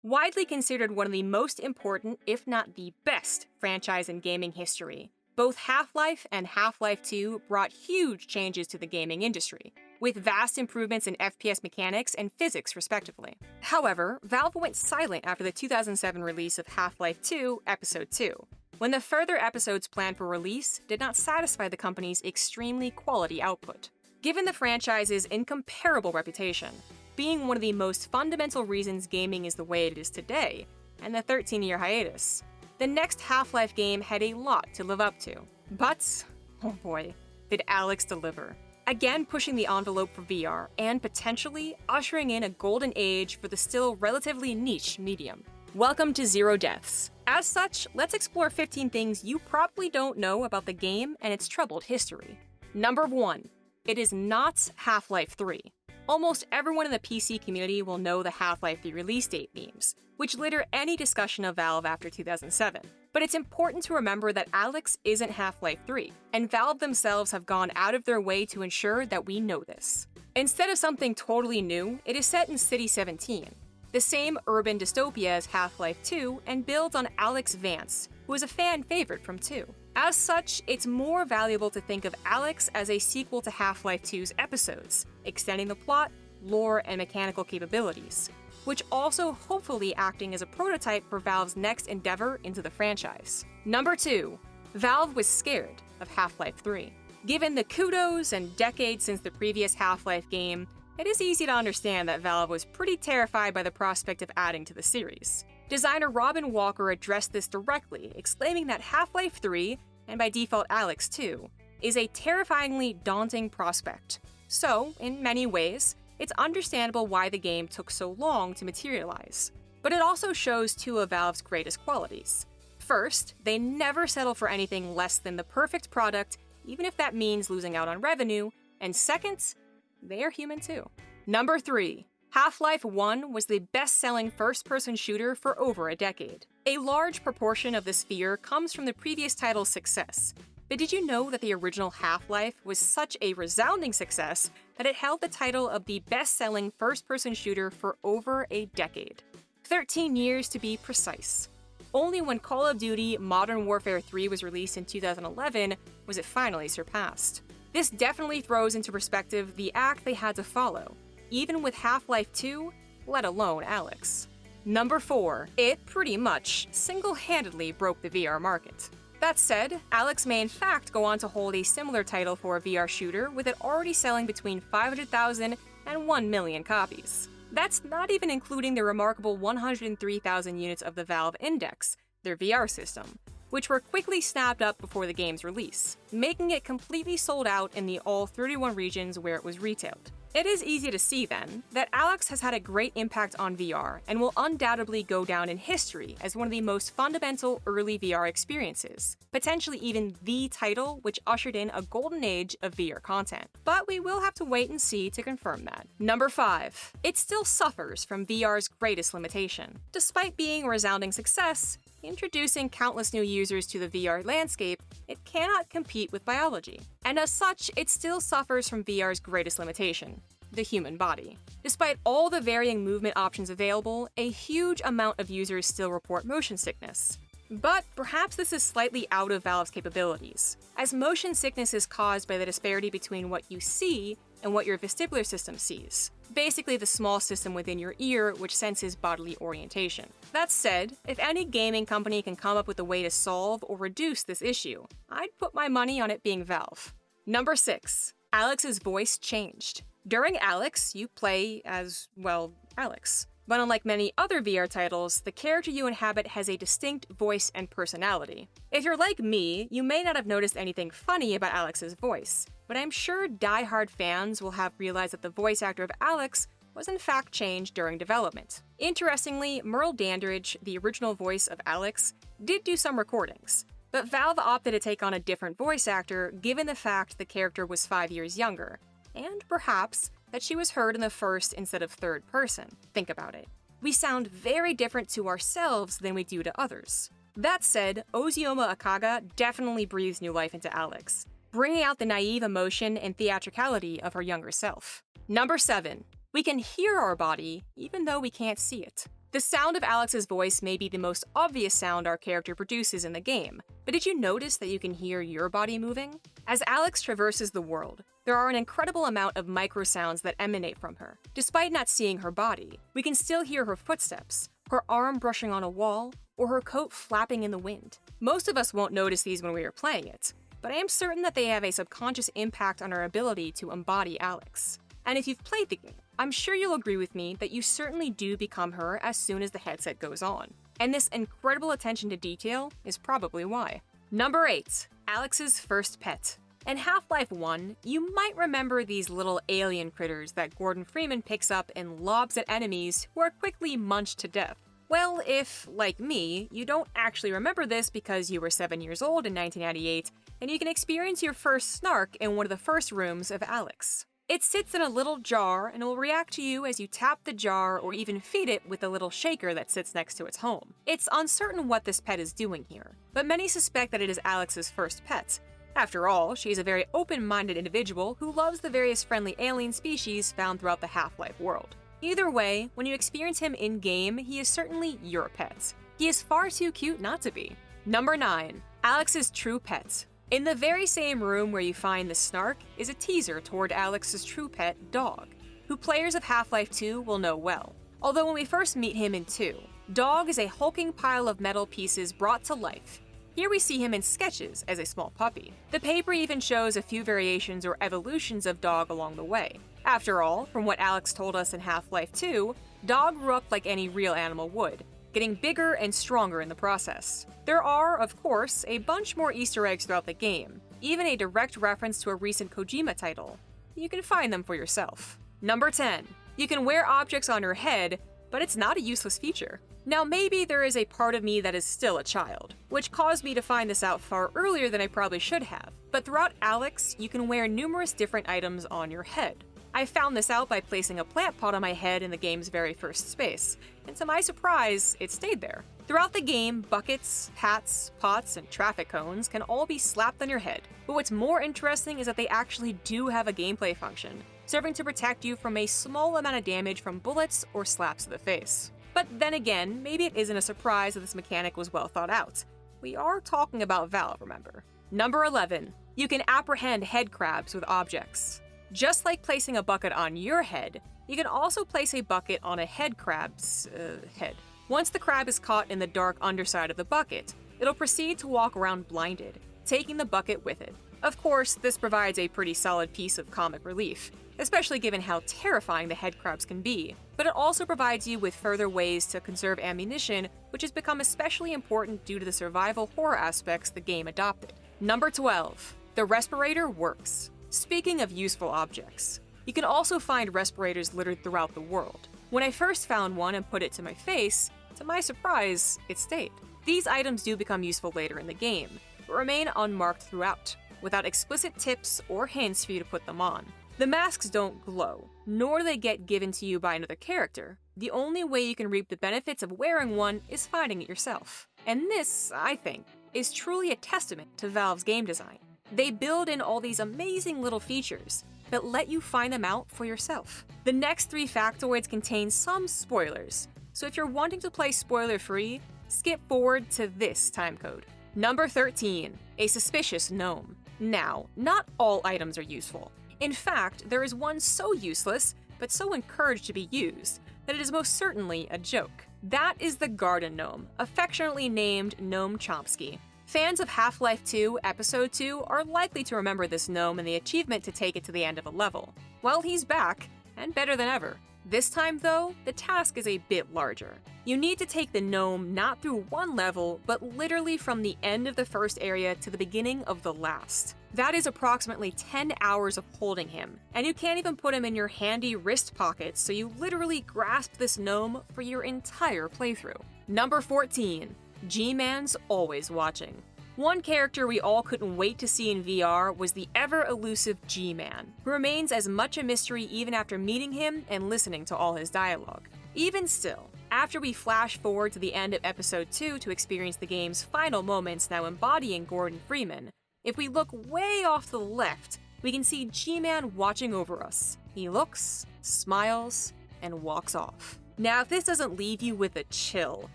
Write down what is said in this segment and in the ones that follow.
Widely considered one of the most important, if not the best, franchise in gaming history, both Half-Life and Half-Life 2 brought huge changes to the gaming industry, with vast improvements in FPS mechanics and physics, respectively. However, Valve went silent after the 2007 release of Half-Life 2 Episode 2, when the further episodes planned for release did not satisfy the company's extremely quality output. Given the franchise's incomparable reputation, being one of the most fundamental reasons gaming is the way it is today, and the 13-year hiatus, the next Half-Life game had a lot to live up to. But, oh boy, did Alyx deliver. Again pushing the envelope for VR, and potentially ushering in a golden age for the still relatively niche medium. Welcome to Zero Deaths. As such, let's explore 15 things you probably don't know about the game and its troubled history. Number 1. It is not Half-Life 3. Almost everyone in the PC community will know the Half-Life 3 release date memes, which litter any discussion of Valve after 2007. But it's important to remember that Alyx isn't Half-Life 3, and Valve themselves have gone out of their way to ensure that we know this. Instead of something totally new, it is set in City 17, the same urban dystopia as Half-Life 2, and builds on Alyx Vance, who is a fan favorite from 2. As such, it's more valuable to think of Alyx as a sequel to Half-Life 2's episodes, extending the plot, lore, and mechanical capabilities, which also hopefully acting as a prototype for Valve's next endeavor into the franchise. Number 2. Valve was scared of Half-Life 3. Given the kudos and decades since the previous Half-Life game, it is easy to understand that Valve was pretty terrified by the prospect of adding to the series. Designer Robin Walker addressed this directly, exclaiming that Half-Life 3, and by default Alyx 2, is a terrifyingly daunting prospect. So, in many ways, it's understandable why the game took so long to materialize. But it also shows two of Valve's greatest qualities. First, they never settle for anything less than the perfect product, even if that means losing out on revenue, and second, they are human too. Number 3. Half-Life 1 was the best-selling first-person shooter for over a decade. A large proportion of this fear comes from the previous title's success. But did you know that the original Half-Life was such a resounding success that it held the title of the best-selling first-person shooter for over a decade? 13 years to be precise. Only when Call of Duty Modern Warfare 3 was released in 2011 was it finally surpassed. This definitely throws into perspective the act they had to follow, even with Half-Life 2, let alone Alyx. Number 4. It pretty much single-handedly broke the VR market. That said, Alyx may in fact go on to hold a similar title for a VR shooter, with it already selling between 500,000 and 1 million copies. That's not even including the remarkable 103,000 units of the Valve Index, their VR system, which were quickly snapped up before the game's release, making it completely sold out in the all 31 regions where it was retailed. It is easy to see, then, that Alyx has had a great impact on VR and will undoubtedly go down in history as one of the most fundamental early VR experiences, potentially even the title which ushered in a golden age of VR content. But we will have to wait and see to confirm that. Number 5. It still suffers from VR's greatest limitation. Despite being a resounding success, introducing countless new users to the VR landscape, it cannot compete with biology. And as such, it still suffers from VR's greatest limitation, the human body. Despite all the varying movement options available, a huge amount of users still report motion sickness. But perhaps this is slightly out of Valve's capabilities, as motion sickness is caused by the disparity between what you see and what your vestibular system sees, basically the small system within your ear which senses bodily orientation. That said, if any gaming company can come up with a way to solve or reduce this issue, I'd put my money on it being Valve. Number 6. Alyx's voice changed. During Alyx, you play as, well, Alyx. But unlike many other VR titles, the character you inhabit has a distinct voice and personality. If you're like me, you may not have noticed anything funny about Alyx's voice, but I'm sure die-hard fans will have realized that the voice actor of Alyx was in fact changed during development. Interestingly, Merle Dandridge, the original voice of Alyx, did do some recordings, but Valve opted to take on a different voice actor given the fact the character was 5 years younger, and perhaps that she was heard in the first instead of third person. Think about it. We sound very different to ourselves than we do to others. That said, Ozioma Akaga definitely breathes new life into Alyx, bringing out the naive emotion and theatricality of her younger self. Number 7. We can hear our body even though we can't see it. The sound of Alex's voice may be the most obvious sound our character produces in the game, but did you notice that you can hear your body moving? As Alex traverses the world, there are an incredible amount of micro sounds that emanate from her. Despite not seeing her body, we can still hear her footsteps, her arm brushing on a wall, or her coat flapping in the wind. Most of us won't notice these when we are playing it, but I am certain that they have a subconscious impact on our ability to embody Alex. And if you've played the game, I'm sure you'll agree with me that you certainly do become her as soon as the headset goes on. And this incredible attention to detail is probably why. Number 8. Alex's first pet. In Half-Life 1, you might remember these little alien critters that Gordon Freeman picks up and lobs at enemies who are quickly munched to death. Well, if, like me, you don't actually remember this because you were 7 years old in 1998, then you can experience your first snark in one of the first rooms of Alex. It sits in a little jar and will react to you as you tap the jar or even feed it with a little shaker that sits next to its home. It's uncertain what this pet is doing here, but many suspect that it is Alex's first pet. After all, she is a very open-minded individual who loves the various friendly alien species found throughout the Half-Life world. Either way, when you experience him in-game, he is certainly your pet. He is far too cute not to be. Number 9. Alex's true pet. In the very same room where you find the snark is a teaser toward Alex's true pet, Dog, who players of Half-Life 2 will know well. Although when we first meet him in 2, Dog is a hulking pile of metal pieces brought to life. Here we see him in sketches as a small puppy. The paper even shows a few variations or evolutions of Dog along the way. After all, from what Alex told us in Half-Life 2, Dog grew up like any real animal would, getting bigger and stronger in the process. There are, of course, a bunch more Easter eggs throughout the game, even a direct reference to a recent Kojima title. You can find them for yourself. Number 10. You can wear objects on your head, but it's not a useless feature. Now maybe there is a part of me that is still a child, which caused me to find this out far earlier than I probably should have, but throughout Alex, you can wear numerous different items on your head. I found this out by placing a plant pot on my head in the game's very first space, and to my surprise, it stayed there. Throughout the game, buckets, hats, pots, and traffic cones can all be slapped on your head, but what's more interesting is that they actually do have a gameplay function, serving to protect you from a small amount of damage from bullets or slaps to the face. But then again, maybe it isn't a surprise that this mechanic was well thought out. We are talking about Valve, remember. Number 11. You can apprehend head crabs with objects. Just like placing a bucket on your head, you can also place a bucket on a head crab's head. Once the crab is caught in the dark underside of the bucket, it'll proceed to walk around blinded, taking the bucket with it. Of course, this provides a pretty solid piece of comic relief, especially given how terrifying the head crabs can be, but it also provides you with further ways to conserve ammunition, which has become especially important due to the survival horror aspects the game adopted. Number 12. The respirator works. Speaking of useful objects, you can also find respirators littered throughout the world. When I first found one and put it to my face, to my surprise, it stayed. These items do become useful later in the game, but remain unmarked throughout, without explicit tips or hints for you to put them on. The masks don't glow, nor do they get given to you by another character. The only way you can reap the benefits of wearing one is finding it yourself. And this, I think, is truly a testament to Valve's game design. They build in all these amazing little features, but let you find them out for yourself. The next 3 factoids contain some spoilers, so if you're wanting to play spoiler-free, skip forward to this timecode. Number 13. A suspicious gnome. Now, not all items are useful. In fact, there is one so useless, but so encouraged to be used, that it is most certainly a joke. That is the garden gnome, affectionately named Gnome Chomsky. Fans of Half-Life 2 Episode 2 are likely to remember this gnome and the achievement to take it to the end of a level. Well, he's back, and better than ever. This time, though, the task is a bit larger. You need to take the gnome not through one level, but literally from the end of the first area to the beginning of the last. That is approximately 10 hours of holding him, and you can't even put him in your handy wrist pockets, so you literally grasp this gnome for your entire playthrough. Number 14. G-Man's always watching. One character we all couldn't wait to see in VR was the ever-elusive G-Man, who remains as much a mystery even after meeting him and listening to all his dialogue. Even still, after we flash forward to the end of Episode 2 to experience the game's final moments now embodying Gordon Freeman, if we look way off to the left, we can see G-Man watching over us. He looks, smiles, and walks off. Now, if this doesn't leave you with a chill,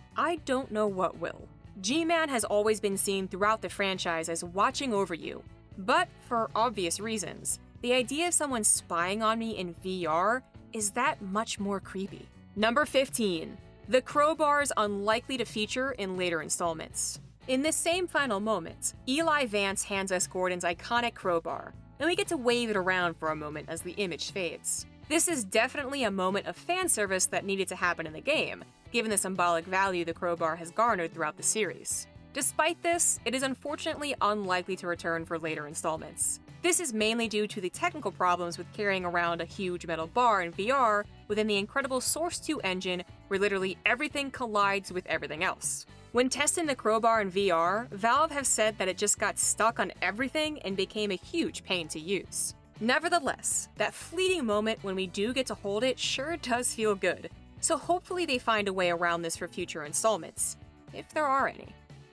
I don't know what will. G-Man has always been seen throughout the franchise as watching over you, but for obvious reasons. The idea of someone spying on me in VR is that much more creepy. Number 15. The crowbar's unlikely to feature in later installments. In this same final moment, Eli Vance hands us Gordon's iconic crowbar, and we get to wave it around for a moment as the image fades. This is definitely a moment of fan service that needed to happen in the game, given the symbolic value the crowbar has garnered throughout the series. Despite this, it is unfortunately unlikely to return for later installments. This is mainly due to the technical problems with carrying around a huge metal bar in VR within the incredible Source 2 engine where literally everything collides with everything else. When testing the crowbar in VR, Valve have said that it just got stuck on everything and became a huge pain to use. Nevertheless, that fleeting moment when we do get to hold it sure does feel good, so hopefully they find a way around this for future installments, if there are any.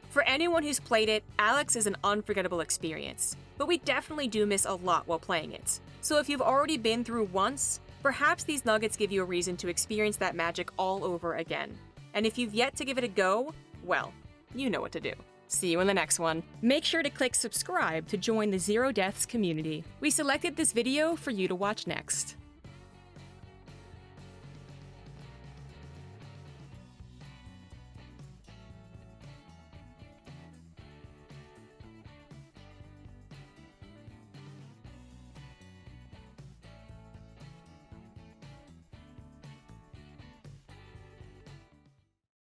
For anyone who's played it, Alex is an unforgettable experience, but we definitely do miss a lot while playing it. So if you've already been through once, perhaps these nuggets give you a reason to experience that magic all over again. And if you've yet to give it a go, well, you know what to do. See you in the next one. Make sure to click subscribe to join the Zero Deaths community. We selected this video for you to watch next.